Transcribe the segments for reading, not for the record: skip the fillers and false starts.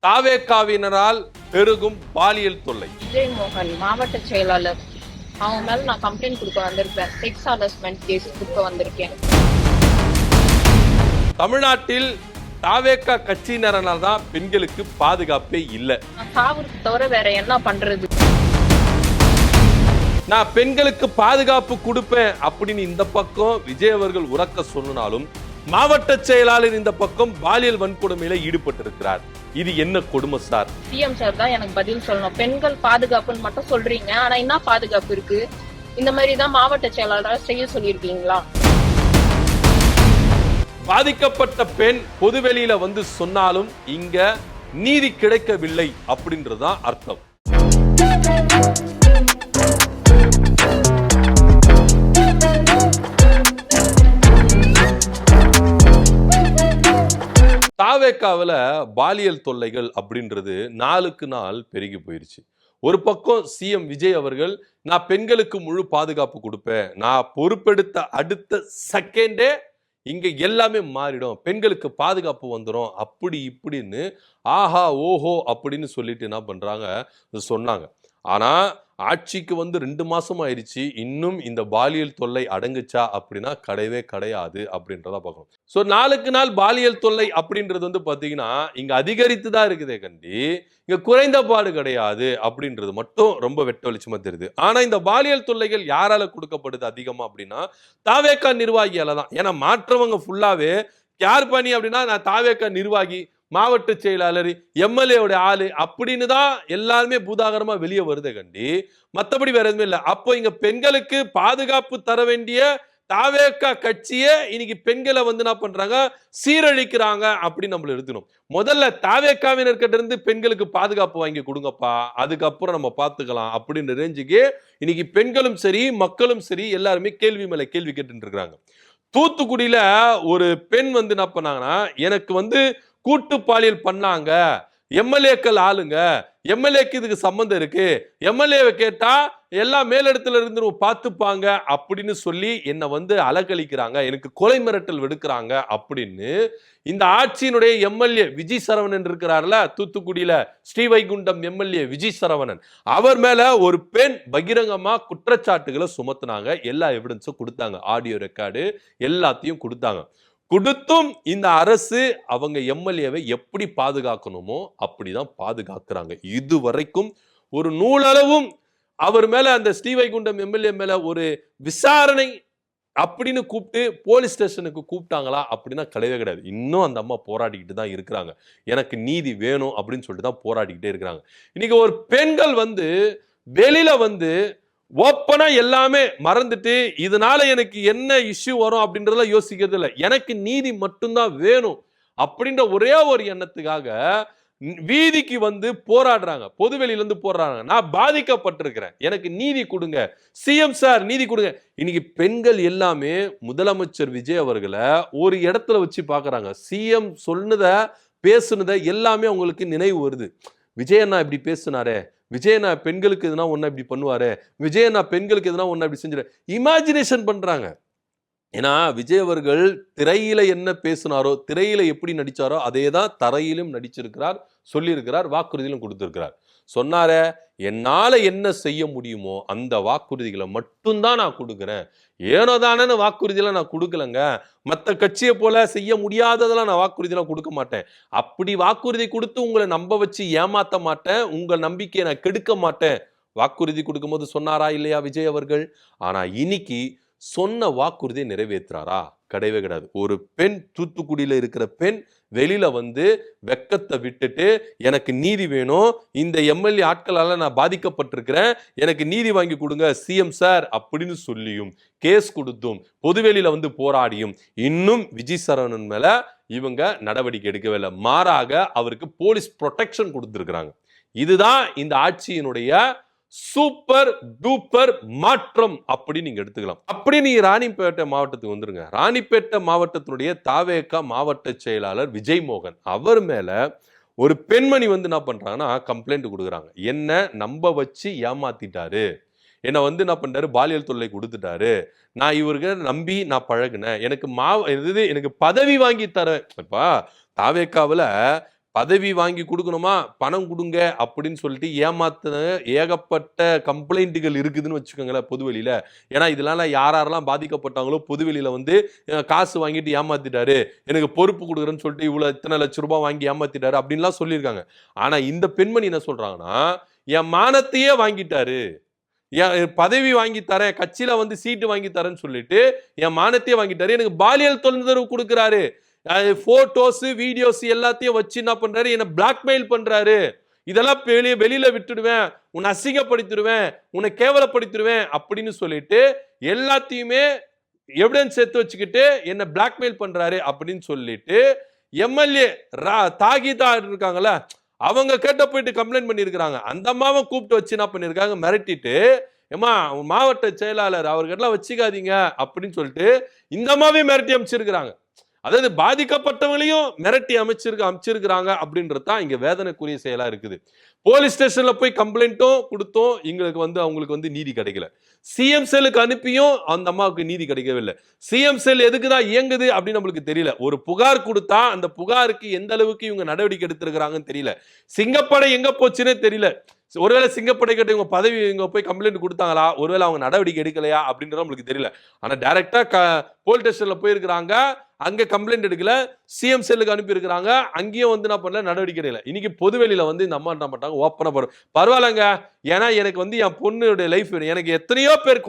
தாவேக்காவினரால் பெருகும் பாலியல் தொல்லை. விஜய் மோகன் மாவட்ட செயலாளர், அவங்க மேல நான் கம்ப்ளைண்ட் கொடுக்க வந்திருக்கேன். செக்ஸ் ஹராஸ்மெண்ட் கேஸ் கொடுக்க வந்திருக்கேன். தமிழ்நாட்டில் தாவேக்கா கட்சியினரால் தான் பெண்களுக்கு பாதுகாப்பே இல்லை. நான் சாவுக்கு தவிர வேற என்ன பண்றது? நான் பெண்களுக்கு பாதுகாப்பு கொடுப்பேன் அப்படின்னு இந்த பக்கம் விஜய் அவர்கள் உறக்க சொன்னாலும், மாவட்ட செயலாளர் இந்த பக்கம் பாலியல் வன்கொடுமையில ஈடுபட்டிருக்கிறார். இது என்ன கொடுமை சார்? சிஎம் சார் தான் எனக்கு பதில் சொல்லணும். பெண்கள் பாதுகாப்புன்னு மட்டும் சொல்றீங்க, ஆனா என்ன பாதுகாப்பு இருக்கு? இந்த மாதிரி தான் மாவட்ட செயலாளராக செய்ய சொல்லியிருக்கீங்களா? பாதிக்கப்பட்ட பெண் பொதுவெளியில வந்து சொன்னாலும் இங்க நீதி கிடைக்கவில்லை அப்படின்றதுதான் அர்த்தம். தாவேக்காவில் பாலியல் தொல்லைகள் அப்படின்றது நாளுக்கு நாள் பெருகி போயிருச்சு. ஒரு பக்கம் சிஎம் விஜய் அவர்கள், நான் பெண்களுக்கு முழு பாதுகாப்பு கொடுப்பேன், நான் பொறுப்பெடுத்த அடுத்த செகண்டே இங்க எல்லாமே மாறிடும், பெண்களுக்கு பாதுகாப்பு வந்துடும் அப்படி இப்படின்னு ஆஹா ஓஹோ அப்படின்னு சொல்லிட்டு என்ன பண்றாங்க சொன்னாங்க. ஆனா ஆட்சிக்கு வந்து 2 மாசம் ஆயிடுச்சு, இன்னும் இந்த பாலியல் தொல்லை அடங்குச்சா அப்படின்னா கிடையவே கிடையாது அப்படின்றத பார்க்கணும். ஸோ நாளுக்கு நாள் பாலியல் தொல்லை அப்படின்றது வந்து பார்த்தீங்கன்னா இங்க அதிகரித்து தான் இருக்குதே கண்டி, இங்க குறைந்த பாடு கிடையாது அப்படின்றது மட்டும் ரொம்ப வெட்ட வெளிச்சமா தெரியுது. ஆனா இந்த பாலியல் தொல்லைகள் யாரால கொடுக்கப்படுது அதிகமா அப்படின்னா தாவேக்கா நிர்வாகியால தான். ஏன்னா மாற்றவங்க ஃபுல்லாவே யார் பண்ணி அப்படின்னா நான் தாவேக்கா நிர்வாகி, மாவட்ட செயலாளர், எம்எல்ஏவோட ஆளு அப்படின்னு தான் எல்லாருமே பூதாகரமா வெளியே வருதே கண்டி, மற்றபடி வேற எதுவுமே இல்லை. அப்போ இங்க பெண்களுக்கு பாதுகாப்பு தர வேண்டிய தாவேக்கா கட்சியே இன்னைக்கு பெண்களை வந்து என்ன பண்றாங்க, சீரழிக்கிறாங்க அப்படின்னு நம்மள எடுத்துணும். முதல்ல தாவேக்காவினர்கிட்ட இருந்து பெண்களுக்கு பாதுகாப்பு வாங்கி கொடுங்கப்பா, அதுக்கப்புறம் நம்ம பார்த்துக்கலாம் அப்படின்னு ரேஞ்சுக்கு இன்னைக்கு பெண்களும் சரி மக்களும் சரி எல்லாருமே கேள்வி மேல கேள்வி கேட்டு இருக்காங்க. தூத்துக்குடியில ஒரு பெண் வந்து என்ன பண்ணாங்கன்னா, எனக்கு வந்து கூட்டு பாலியல் பண்ணாங்க, எம்எல்ஏக்கள் ஆளுங்க, எம்எல்ஏக்கு இதுக்கு சம்பந்தம் இருக்கு, எம்எல்ஏவை கேட்டா எல்லா மேலிடத்துல இருந்து பார்த்துப்பாங்க அப்படின்னு சொல்லி என்னை வந்து அலக்கழிக்கிறாங்க, எனக்கு கொலை மிரட்டல் விடுக்கிறாங்க அப்படின்னு இந்த ஆட்சியினுடைய எம்எல்ஏ விஜய் சரவணன் இருக்கிறார்ல, தூத்துக்குடியில ஸ்ரீவைகுண்டம் எம்எல்ஏ விஜய் சரவணன், அவர் மேல ஒரு பெண் பகிரங்கமா குற்றச்சாட்டுகளை சுமத்துனாங்க. எல்லா எவிடன்ஸும் கொடுத்தாங்க, ஆடியோ ரெக்கார்டு எல்லாத்தையும் கொடுத்தாங்க. கொடுத்தும் இந்த அரசு அவங்க எம்எல்ஏவை எப்படி பாதுகாக்கணுமோ அப்படிதான் பாதுகாக்கிறாங்க. இதுவரைக்கும் ஒரு நூலளவும் அவர் மேல, அந்த ஸ்ரீவைகுண்டம் எம்எல்ஏ மேல ஒரு விசாரணை அப்படின்னு கூப்பிட்டு போலீஸ் ஸ்டேஷனுக்கு கூப்பிட்டாங்களா அப்படின்னா கிடையவே கிடையாது. இன்னும் அந்த அம்மா போராடிக்கிட்டு தான் இருக்கிறாங்க. எனக்கு நீதி வேணும் அப்படின்னு சொல்லிட்டு தான் போராடிக்கிட்டே இருக்கிறாங்க. இன்னைக்கு ஒரு பெண்கள் வந்து வெளியில வந்து ஓப்பனா எல்லாமே மறந்துட்டு இதனால எனக்கு என்ன இஷ்யூ வரும் அப்படின்றதெல்லாம் யோசிக்கிறது இல்லை, எனக்கு நீதி மட்டும்தான் வேணும் அப்படின்ற ஒரே ஒரு எண்ணத்துக்காக வீதிக்கு வந்து போராடுறாங்க, பொதுவெளியில இருந்து போராடுறாங்க. நான் பாதிக்கப்பட்டிருக்கிறேன், எனக்கு நீதி கொடுங்க, சிஎம் சார் நீதி கொடுங்க. இன்னைக்கு பெண்கள் எல்லாமே முதலமைச்சர் விஜய் அவர்களை ஒரு இடத்துல வச்சு பாக்குறாங்க. சிஎம் சொன்னதை பேசுனதை எல்லாமே அவங்களுக்கு நினைவு வருது. விஜயண்ணா இப்படி பேசினாரே, விஜயண்ணா பெண்களுக்கு எதுனா ஒன்னா இப்படி பண்ணுவாரு, விஜயண்ணா பெண்களுக்கு எதுனா ஒன்னா இப்படி செஞ்சிரு இமேஜினேஷன் பண்றாங்க. ஏன்னா விஜய் அவர்கள் திரையில என்ன பேசினாரோ, திரையில எப்படி நடிச்சாரோ அதே தான் தரையிலும் நடிச்சிருக்கிறார், சொல்லியிருக்கிறார், வாக்குறுதியிலும் கொடுத்திருக்கிறார். சொன்னாரே, என்னால என்ன செய்ய முடியுமோ அந்த வாக்குறுதிகளை மட்டும்தான் நான் கொடுக்குறேன், ஏனோ தானே வாக்குறுதியெல்லாம் நான் கொடுக்கலங்க, மற்ற கட்சியை போல செய்ய முடியாததெல்லாம் நான் வாக்குறுதியெல்லாம் கொடுக்க மாட்டேன், அப்படி வாக்குறுதி கொடுத்து உங்களை நம்ப வச்சு ஏமாத்த மாட்டேன், உங்க நம்பிக்கையை நான் கெடுக்க மாட்டேன். வாக்குறுதி கொடுக்கும்போது சொன்னாரா இல்லையா விஜய் அவர்கள்? ஆனா இன்னைக்கு சொன்ன வாக்குறுதியை நிறைவேற்றாரா? கிடையவே கிடையாது. ஒரு பெண், தூத்துக்குடியில இருக்கிற பெண் வெளியில வந்து வெக்கத்தை விட்டுட்டு எனக்கு நீதி வேணும், இந்த எம்எல்ஏ ஆட்களால நான் பாதிக்கப்பட்டிருக்கிறேன், எனக்கு நீதி வாங்கி கொடுங்க சிஎம் சார் அப்படின்னு சொல்லியும் கேஸ் கொடுத்தும் பொதுவெளியில வந்து போராடியும் இன்னும் விஜய் சரவணன் மேல இவங்க நடவடிக்கை எடுக்கவே இல்லை. மாறாக அவருக்கு போலீஸ் ப்ரொடெக்ஷன் கொடுத்திருக்கிறாங்க. இதுதான் இந்த ஆட்சியினுடைய சூப்பர் டூப்பர் மாற்றம் அப்படி நீங்க எடுத்துக்கலாம். அப்படி நீங்க ராணிப்பேட்டை மாவட்டத்துக்கு வந்துருங்க. ராணிப்பேட்டை மாவட்டத்தினுடைய தாவேக்கா மாவட்ட செயலாளர் விஜய் மோகன், அவர் மேல ஒரு பெண்மணி வந்து என்ன பண்றாங்கன்னா கம்ப்ளைண்ட் கொடுக்குறாங்க. என்ன நம்ப வச்சு ஏமாத்திட்டாரு, என்னை வந்து என்ன பண்றாரு, பாலியல் தொல்லை கொடுத்துட்டாரு, நான் இவருக்கு நம்பி நான் பழகினேன், எனக்கு எனக்கு பதவி வாங்கி தரேன். இப்ப தாவேக்காவில் பதவி வாங்கி கொடுக்கணுமா, பணம் கொடுங்க அப்படின்னு சொல்லிட்டு ஏமாத்தின ஏகப்பட்ட கம்ப்ளைண்ட்டுகள் இருக்குதுன்னு வச்சுக்கோங்களேன் பொதுவெளியில. ஏன்னா இதனால யாரெல்லாம் பாதிக்கப்பட்டாங்களோ பொதுவெளியில வந்து காசு வாங்கிட்டு ஏமாத்திட்டாரு, எனக்கு பொறுப்பு கொடுக்குறேன்னு சொல்லிட்டு இவ்வளவு இத்தனை லட்சம் ரூபாய் வாங்கி ஏமாத்திட்டாரு அப்படின்லாம் சொல்லியிருக்காங்க. ஆனா இந்த பெண்மணி என்ன சொல்றாங்கன்னா, என் மானத்தையே வாங்கிட்டாரு, பதவி வாங்கி தரேன், கட்சியில வந்து சீட்டு வாங்கி தரேன்னு சொல்லிட்டு என் மானத்தையே வாங்கிட்டாரு, எனக்கு பாலியல் தொந்தரவு கொடுக்குறாரு, போட்டோஸ் வீடியோஸ் எல்லாத்தையும் வச்சு என்ன பண்றாரு, என்ன பிளாக்மெயில் பண்றாரு, இதெல்லாம் வெளியில விட்டுடுவேன், உன்னை அசிங்கப்படுத்திடுவேன், உன்னை கேவலப்படுத்திடுவேன் அப்படின்னு சொல்லிட்டு எல்லாத்தையுமே எவிடன்ஸ் எடுத்து வச்சுக்கிட்டு என்ன பிளாக்மெயில் பண்றாரு அப்படின்னு சொல்லிட்டு எம்எல்ஏ தாகிதா இருக்காங்கல்ல, அவங்க கேட்ட போயிட்டு கம்ப்ளைண்ட் பண்ணியிருக்கிறாங்க. அந்த அம்மாவை கூப்பிட்டு வச்சு என்ன பண்ணியிருக்காங்க, மிரட்டிட்டு ஏமா மாவட்ட செயலாளர் அவர்கிட்ட வச்சுக்காதீங்க அப்படின்னு சொல்லிட்டு இந்த அம்மாவே மிரட்டி அமைச்சிருக்கிறாங்க. அதாவது பாதிக்கப்பட்டவங்களையும் மிரட்டி அமைச்சிருக்கிறாங்க அப்படின்றது தான் இங்க வேதனைக்குரிய செயலா இருக்குது. போலீஸ் ஸ்டேஷன்ல போய் கம்ப்ளைண்ட்டும் கொடுத்தோம், எங்களுக்கு வந்து அவங்களுக்கு வந்து நீதி கிடைக்கல. சிஎம் செல்லுக்கு அனுப்பியும் அந்த அம்மாவுக்கு நீதி கிடைக்கவே இல்லை. சிஎம் செல் எதுக்குதான் இயங்குது அப்படின்னு நம்மளுக்கு தெரியல. ஒரு புகார் கொடுத்தா அந்த புகாருக்கு எந்த அளவுக்கு இவங்க நடவடிக்கை எடுத்திருக்கிறாங்கன்னு தெரியல. சிங்கப்படை எங்க போச்சுன்னே தெரியல. ஒருவேளை சிங்கப்படை கிட்ட இவங்க பதவி இவங்க போய் கம்ப்ளைண்ட் கொடுத்தாங்களா, ஒருவேளை அவங்க நடவடிக்கை எடுக்கலையா அப்படின்றது நம்மளுக்கு தெரியல. ஆனா டைரக்டா போலீஸ் ஸ்டேஷன்ல போயிருக்கிறாங்க, அங்க கம்ப்ளைண்ட் எடுக்கல, சிஎம் செல்லுக்கு அனுப்பி இருக்கிறாங்க, அங்கேயும் வந்து என்ன பண்ணல, நடவடிக்கை எடுக்கல. இன்னைக்கு பொதுவெளியில வந்து இந்த அம்மா என்ன பண்றாங்க, ஓப்பனா பரவாயில்லங்க, ஏன்னா எனக்கு வந்து என் பொண்ணுடைய லைஃப், எனக்கு எத்தனையோ பேர்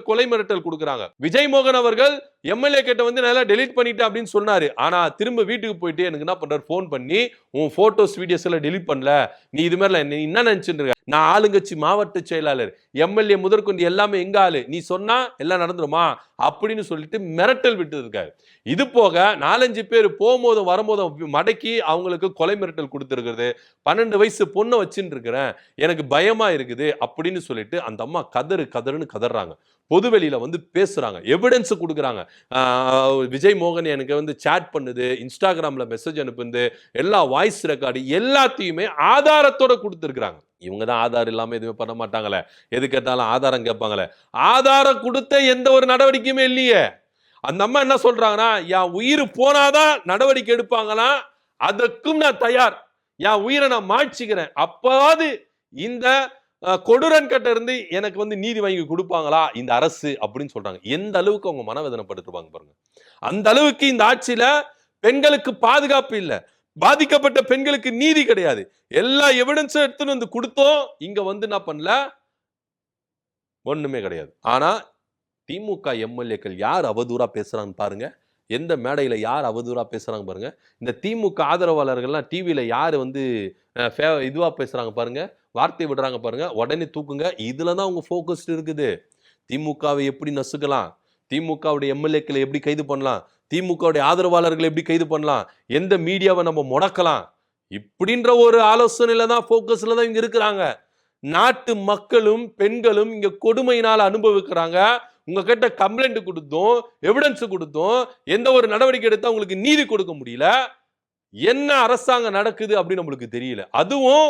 கொலை மிரட்டல் கொடுக்குறாங்க. விஜய் மோகன் அவர்கள் எம்எல்ஏ கிட்ட வந்து நல்லா டெலீட் பண்ணிட்டேன் அப்படின்னு சொன்னாரு. ஆனா திரும்ப வீட்டுக்கு போயிட்டு எனக்கு என்ன பண்றாரு, போன் பண்ணி உன் போட்டோஸ் வீடியோஸ் எல்லாம் டெலீட் பண்ணல, நீ இது மாதிரி என்ன நினைச்சுட்டு இருக்க, நான் ஆளுங்கட்சி மாவட்ட செயலாளர், எம்எல்ஏ முதற்கொண்டு எல்லாமே எங்க ஆளு, நீ சொன்னா எல்லாம் நடந்துருமா அப்படின்னு சொல்லிட்டு மிரட்டல் விட்டு இருக்காரு. இது போக 4-5 பேர் போகும்போதும் வரும்போதும் மடக்கி அவங்களுக்கு கொலை மிரட்டல் கொடுத்துருக்கிறது. 12 வயசு பொண்ணை வச்சுட்டு இருக்கிறேன், எனக்கு பயமா இருக்குது அப்படின்னு சொல்லிட்டு அந்த அம்மா கதறுன்னு கதறாங்க. பொதுவெளியில வந்து பேசுறாங்க, எவிடன்ஸ் கொடுக்குறாங்க. விஜய் மோகன் எனக்கு வந்து சாட் பண்ணுது, இன்ஸ்டாகிராம்ல மெசேஜ் அனுப்புது, எல்லா வாய்ஸ் ரெக்கார்டு எல்லாத்தையுமே ஆதாரத்தோட கொடுத்துருக்காங்க. இவங்க தான் ஆதாரம் இல்லாம எதுவுமே பண்ண மாட்டாங்களே, எது கேட்டாலும் ஆதாரம் கேட்பாங்களே, ஆதாரம் கொடுத்த எந்த ஒரு நடவடிக்கையுமே இல்லையே. அந்த அம்மா என்ன சொல்றாங்கன்னா, என் உயிர் போனாதான் நடவடிக்கை எடுப்பாங்களா, அதற்கும் நான் தயார், என் உயிரை நான் மாய்ச்சிக்கிறேன், அப்பாவது இந்த கொடூரன் கிட்ட இருந்து எனக்கு வந்து நீதி வாங்கி கொடுப்பாங்களா இந்த அரசு அப்படின்னு சொல்றாங்க. எந்த அளவுக்கு அவங்க மனவேதனைப்பட்டிருப்பாங்க பாருங்க. அந்த அளவுக்கு இந்த ஆட்சியில பெண்களுக்கு பாதுகாப்பு இல்ல, பாதிக்கப்பட்ட பெண்களுக்கு நீதி கிடையாது. எல்லா எவிடன்ஸும் எடுத்துன்னு வந்து கொடுத்தோம், இங்க வந்து என்ன பண்ணல, ஒண்ணுமே கிடையாது. ஆனா திமுக எம்எல்ஏக்கள் யார் அவதூறா பேசுறாங்க பாருங்க, எந்த மேடையில யார் அவதூறா பேசுறாங்க பாருங்க. இந்த திமுக ஆதரவாளர்கள்லாம் டிவியில யார் வந்து இதுவா பேசுறாங்க பாருங்க, வார்த்தை விடுறாங்க பாருங்க, உடனே தூக்குங்க. இதுல தான் உங்க ஃபோக்கஸ் இருக்குது. திமுகவை எப்படி நசுக்கலாம், திமுகவுடைய எம்எல்ஏக்களை எப்படி கைது பண்ணலாம், திமுகவுடைய ஆதரவாளர்களை எப்படி கைது பண்ணலாம், எந்த மீடியாவை நம்ம முடக்கலாம், இப்படின்ற ஒரு ஆலோசனையில தான் ஃபோக்கஸ்ல தான் இங்க இருக்கிறாங்க. நாட்டு மக்களும் பெண்களும் இங்க கொடுமையினால் அனுபவிக்கிறாங்க. உங்ககிட்ட கம்ப்ளைண்ட் கொடுத்தோம், எவிடன்ஸ் கொடுத்தோம், எந்த ஒரு நடவடிக்கை எடுத்தா உங்களுக்கு நீதி கொடுக்க முடியல. என்ன அரசாங்கம் நடக்குது அப்படின்னு நம்மளுக்கு தெரியல. அதுவும்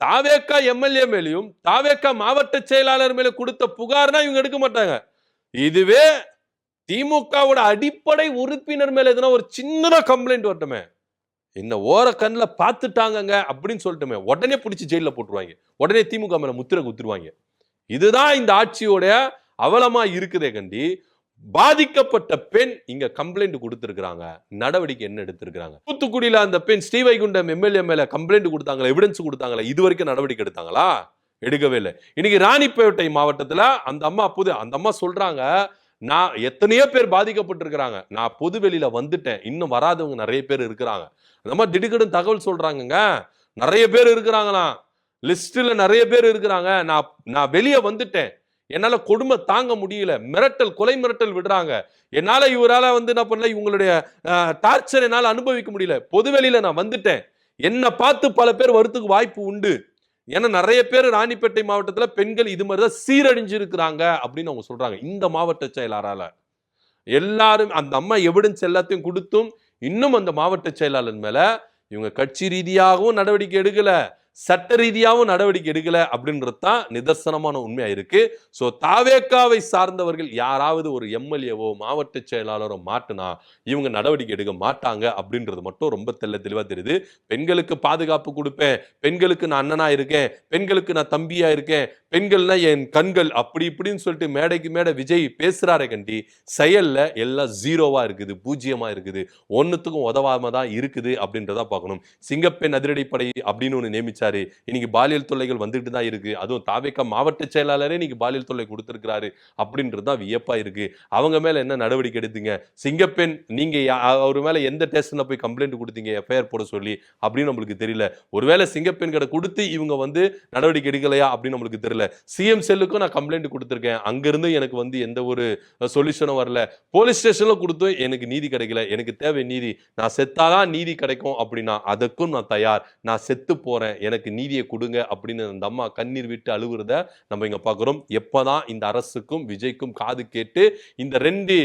தாவேக்கா எம்எல்ஏ மேலையும் தாவேக்கா மாவட்ட செயலாளர் மேல கொடுத்த புகார்னா இவங்க எடுக்க மாட்டாங்க. இதுவே திமுகவோட அடிப்படை உறுப்பினர் மேல எதுனா ஒரு சின்னதா கம்ப்ளைண்ட் வரட்டுமே, இந்த ஓர கண்ணுல பார்த்துட்டாங்க அப்படின்னு சொல்லட்டுமே, உடனே பிடிச்சி ஜெயில போட்டுருவாங்க, உடனே திமுக மேல முத்திரை குத்துருவாங்க. இதுதான் இந்த ஆட்சியோட அவலமா இருக்குதே கண்டி. பாதிக்கப்பட்ட பெண் இங்க கம்ப்ளைண்ட் கொடுத்திருக்காங்க, நடவடிக்கை என்ன எடுத்திருக்காங்க? தூத்துக்குடியில அந்த பெண் ஸ்ரீவைகுண்டம் எம்எல்ஏ மேல கம்ப்ளைண்ட் கொடுத்தாங்களா, எவிடன்ஸ் கொடுத்தாங்களா, இது வரைக்கும் நடவடிக்கை எடுத்தாங்களா? எடுக்கவே இல்லை. இன்னைக்கு ராணிப்பேட்டை மாவட்டத்துல அந்த அம்மா சொல்றாங்க, நான் எத்தனையோ பேர் பாதிக்கப்பட்டிருக்கிறாங்க, நான் பொது வெளியில வந்துட்டேன், இன்னும் வராதவங்க நிறைய பேர் இருக்கிறாங்க. அந்த மாதிரி திடுக்கிடும் தகவல் சொல்றாங்க, நிறைய பேர் இருக்கிறாங்களாம், லிஸ்ட்ல நிறைய பேர் இருக்கிறாங்க, நான் வெளியே வந்துட்டேன், என்னால கொடுமை தாங்க முடியல, மிரட்டல் கொலை மிரட்டல் விடுறாங்க, என்னால இவரால வந்து என்ன பண்ணல, இவங்களுடைய டார்ச்சர் என்னால அனுபவிக்க முடியல, பொதுவெளியில நான் வந்துட்டேன், என்னை பார்த்து பல பேர் வரத்துக்கு வாய்ப்பு உண்டு. ஏன்னா நிறைய பேர் ராணிப்பேட்டை மாவட்டத்துல பெண்கள் இது மாதிரிதான் சீரழிஞ்சு இருக்கிறாங்க அப்படின்னு அவங்க சொல்றாங்க. இந்த மாவட்ட செயலாளரால எல்லாரும் அந்த அம்மா எவிடன்ஸ் எல்லாத்தையும் கொடுத்தும் இன்னும் அந்த மாவட்ட செயலாளர் மேல இவங்க கட்சி ரீதியாகவும் நடவடிக்கை எடுக்கல, சட்ட ரீதியாகவும் நடவடிக்கை எடுக்கல அப்படின்றது தான் நிதர்சனமான உண்மையா இருக்கு. ஸோ தாவேக்காவை சார்ந்தவர்கள் யாராவது ஒரு எம்எல்ஏவோ மாவட்ட செயலாளரோ மாட்டுனா இவங்க நடவடிக்கை எடுக்க மாட்டாங்க அப்படின்றது மட்டும் ரொம்ப தெளிவா தெரியுது. பெண்களுக்கு பாதுகாப்பு கொடுப்பேன், பெண்களுக்கு நான் அண்ணனா இருக்கேன், பெண்களுக்கு நான் தம்பியா இருக்கேன், பெண்கள்னா என் கண்கள் அப்படி இப்படின்னு சொல்லிட்டு மேடைக்கு மேடை விஜய் பேசுறாரே கண்டி, செயல்ல எல்லாம் ஜீரோவா இருக்குது, பூஜ்ஜியமா இருக்குது, ஒன்னுத்துக்கும் உதவாம தான் இருக்குது அப்படின்றத பார்க்கணும். சிங்கப்பெண் அதிரடிப்படை அப்படின்னு ஒன்று நியமிச்சாரு. இன்னைக்கு பாலியல் தொல்லைகள் வந்துட்டு தான் இருக்கு. அதுவும் தாவேக்கா மாவட்ட செயலாளரே இன்னைக்கு பாலியல் தொல்லை கொடுத்திருக்கிறாரு அப்படின்றது தான் வியப்பா இருக்கு. அவங்க மேல என்ன நடவடிக்கை எடுத்தீங்க? சிங்கப்பெண் நீங்க அவர் மேல எந்த ஸ்டேஷன்ல போய் கம்ப்ளைண்ட் கொடுத்தீங்க எஃப்ஐஆர் போட சொல்லி அப்படின்னு நம்மளுக்கு தெரியல. ஒருவேளை சிங்கப்பெண் கடை கொடுத்து இவங்க நடவடிக்கை எடுக்கலையா அப்படின்னு நம்மளுக்கு தெரியல. சிஎம் செல்லுக்கும் நான் கம்ப்ளைண்ட் கொடுத்திருக்கேன், அங்கிருந்து எனக்கு எந்த ஒரு சொல்யூஷனும் வரல. போலீஸ் ஸ்டேஷன்ல கொடுத்தும் எனக்கு நீதி கிடைக்கல. எனக்கு தேவை நீதி. நான் செத்தாதான் நீதி கிடைக்கும் அப்படின்னா அதுக்கும் நான் தயார். நான் செத்து போறேன், எனக்கு நீதியை கொடுங்க அப்படின்னு அந்த அம்மா கண்ணீர் விட்டு அழுகுறத நம்ம இங்க பார்க்கிறோம். எப்பதான் இந்த அரசுக்கும் விஜய்க்கும் காது கேட்டு இந்த 2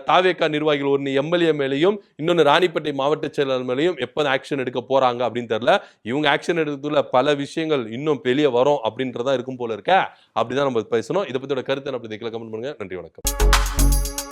தாவேக்கா நிர்வாகிகள், ஒன்னு எம்எல்ஏ மேலையும் இன்னொன்னு ராணிப்பேட்டை மாவட்ட செயலாளர் மேலையும் எப்ப ஆக்ஷன் எடுக்க போறாங்க அப்படின்னு தெரியல. இவங்க ஆக்ஷன் எடுக்கிறதுல பல விஷயங்கள் இன்னும் வெளியே வரும் அப்படின்றதா இருக்கும் போல இருக்க. அப்படிதான் நம்ம பேசணும். இதை பத்தியோட கருத்தை அப்படி கமெண்ட் பண்ணுங்க. நன்றி, வணக்கம்.